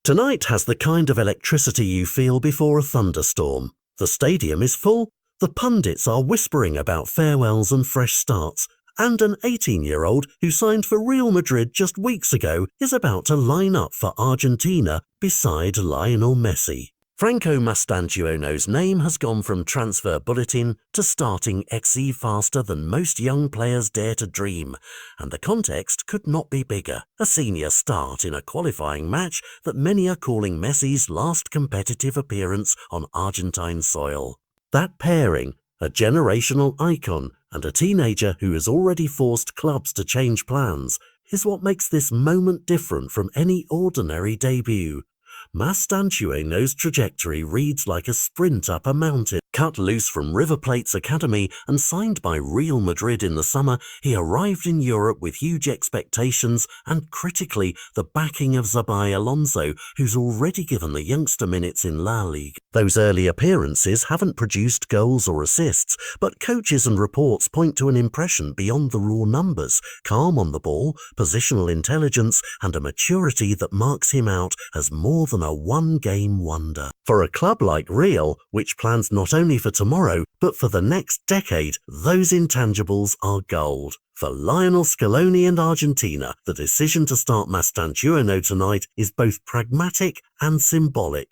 Tonight has the kind of electricity you feel before a thunderstorm. The stadium is full, the pundits are whispering about farewells and fresh starts, and an 18-year-old who signed for Real Madrid just weeks ago is about to line up for Argentina beside Lionel Messi. Franco Mastantuono's name has gone from transfer bulletin to starting XE faster than most young players dare to dream, and the context could not be bigger. A senior start in a qualifying match that many are calling Messi's last competitive appearance on Argentine soil. That pairing, a generational icon and a teenager who has already forced clubs to change plans, is what makes this moment different from any ordinary debut. Mastantuono's trajectory reads like a sprint up a mountain. Cut loose from River Plate's academy and signed by Real Madrid in the summer, he arrived in Europe with huge expectations and, critically, the backing of Xabi Alonso, who's already given the youngster minutes in La Liga. Those early appearances haven't produced goals or assists, but coaches and reports point to an impression beyond the raw numbers, calm on the ball, positional intelligence, and a maturity that marks him out as more than a one-game wonder. For a club like Real, which plans not only for tomorrow, but for the next decade, those intangibles are gold. For Lionel Scaloni and Argentina, the decision to start Mastantuono tonight is both pragmatic and symbolic.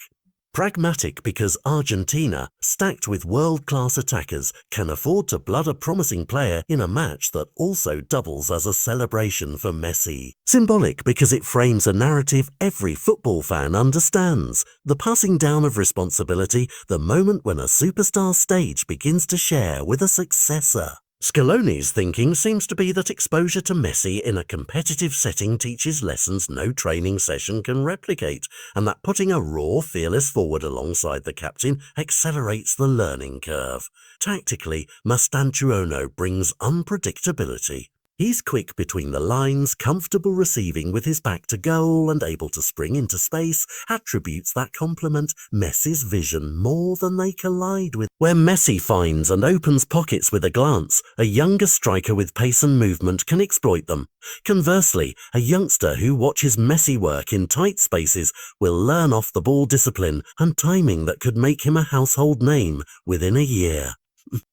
Pragmatic because Argentina, stacked with world-class attackers, can afford to blood a promising player in a match that also doubles as a celebration for Messi. Symbolic because it frames a narrative every football fan understands: the passing down of responsibility, the moment when a superstar stage begins to share with a successor. Scaloni's thinking seems to be that exposure to Messi in a competitive setting teaches lessons no training session can replicate, and that putting a raw, fearless forward alongside the captain accelerates the learning curve. Tactically, Mastantuono brings unpredictability. He's quick between the lines, comfortable receiving with his back to goal and able to spring into space, attributes that complement Messi's vision more than they collide with. Where Messi finds and opens pockets with a glance, a younger striker with pace and movement can exploit them. Conversely, a youngster who watches Messi work in tight spaces will learn off-the-ball discipline and timing that could make him a household name within a year.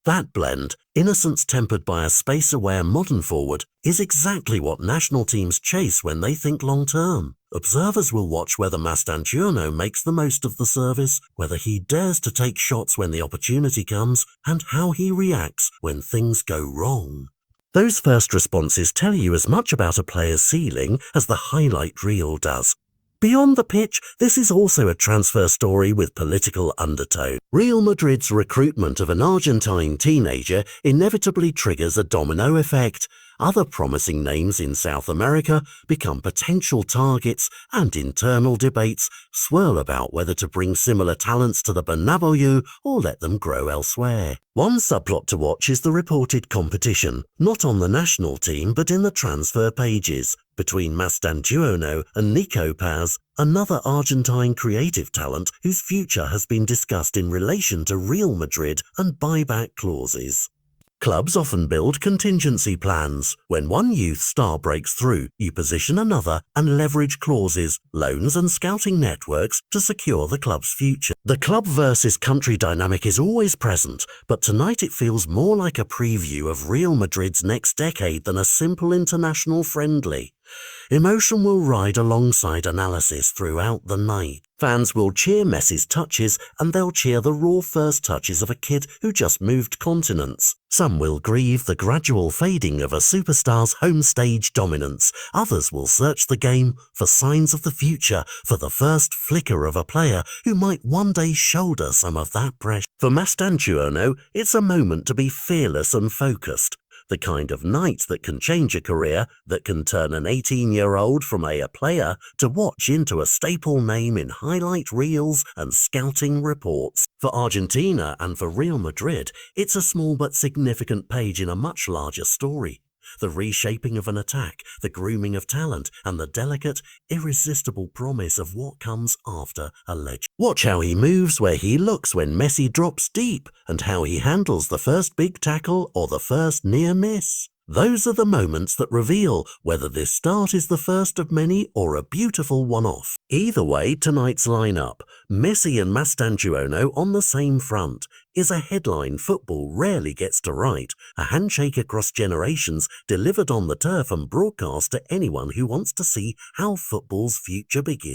That blend, innocence tempered by a space-aware modern forward, is exactly what national teams chase when they think long-term. Observers will watch whether Mastantuono makes the most of the service, whether he dares to take shots when the opportunity comes, and how he reacts when things go wrong. Those first responses tell you as much about a player's ceiling as the highlight reel does. Beyond the pitch, this is also a transfer story with political undertone. Real Madrid's recruitment of an Argentine teenager inevitably triggers a domino effect. Other promising names in South America become potential targets, and internal debates swirl about whether to bring similar talents to the Bernabeu or let them grow elsewhere. One subplot to watch is the reported competition, not on the national team but in the transfer pages, between Mastantuono and Nico Paz, another Argentine creative talent whose future has been discussed in relation to Real Madrid and buyback clauses. Clubs often build contingency plans. When one youth star breaks through, you position another and leverage clauses, loans and scouting networks to secure the club's future. The club versus country dynamic is always present, but tonight it feels more like a preview of Real Madrid's next decade than a simple international friendly. Emotion will ride alongside analysis throughout the night. Fans will cheer Messi's touches, and they'll cheer the raw first touches of a kid who just moved continents. Some will grieve the gradual fading of a superstar's home stage dominance. Others will search the game for signs of the future, for the first flicker of a player who might one day shoulder some of that pressure. For Mastantuono, it's a moment to be fearless and focused. The kind of night that can change a career, that can turn an 18-year-old from a player to watch into a staple name in highlight reels and scouting reports. For Argentina and for Real Madrid, it's a small but significant page in a much larger story. The reshaping of an attack, the grooming of talent, and the delicate, irresistible promise of what comes after a legend. Watch how he moves where he looks when Messi drops deep, and how he handles the first big tackle or the first near miss. Those are the moments that reveal whether this start is the first of many or a beautiful one-off. Either way, tonight's lineup, MESSI and Mastantuono on the same front, is a headline football rarely gets to write, a handshake across generations delivered on the turf and broadcast to anyone who wants to see how football's future begins.